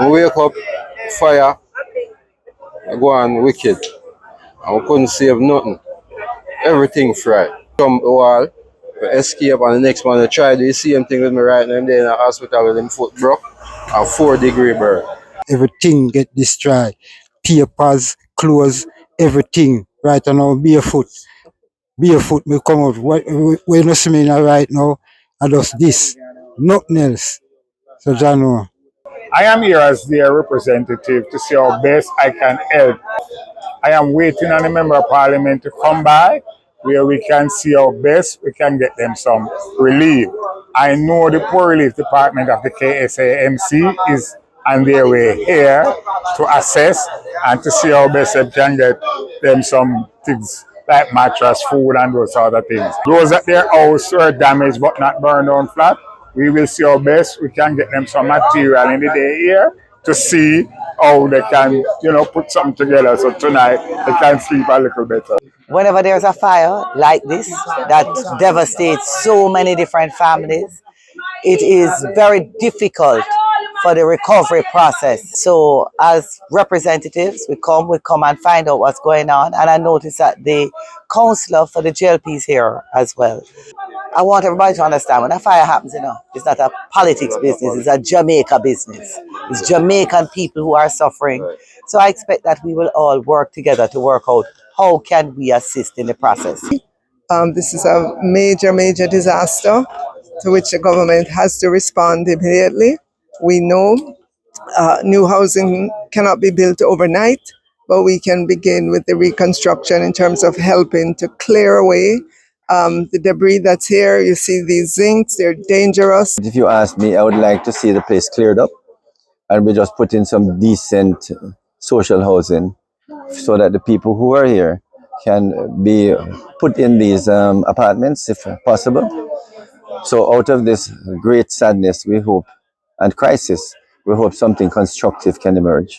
We wake up, fire, go on wicked. And we couldn't save nothing. Everything fried. Come wall, we escape, and the next man they try do the same thing with me right now. I'm there in the hospital with him foot broke and 4-degree burn. Everything get destroyed. Papers, clothes, everything. Right now, barefoot. Barefoot me come out. When you see me now right now, I just this. Nothing else. So John know. I am here as their representative to see how best I can help. I am waiting on the Member of Parliament to come by where we can see how best we can get them some relief. I know the Poor Relief Department of the KSAMC is on their way here to assess and to see how best they can get them some things like mattress, food and those other things. Those at their house were damaged but not burned down flat, we will see how best we can get them some material in the day here to see how they can, put something together so tonight they can sleep a little better. Whenever there's a fire like this that devastates so many different families, it is very difficult for the recovery process. So as representatives, we come and find out what's going on. And I noticed that the councillor for the JLP is here as well. I want everybody to understand when a fire happens, it's not a politics business, it's a Jamaica business. It's Jamaican people who are suffering. So I expect that we will all work together to work out how can we assist in the process. This is a major, major disaster to which the government has to respond immediately. We know new housing cannot be built overnight, but we can begin with the reconstruction in terms of helping to clear away the debris that's here. You see these zincs, they're dangerous. If you ask me, I would like to see the place cleared up and we just put in some decent social housing so that the people who are here can be put in these apartments if possible. So out of this great sadness, we hope, and crisis, we hope something constructive can emerge.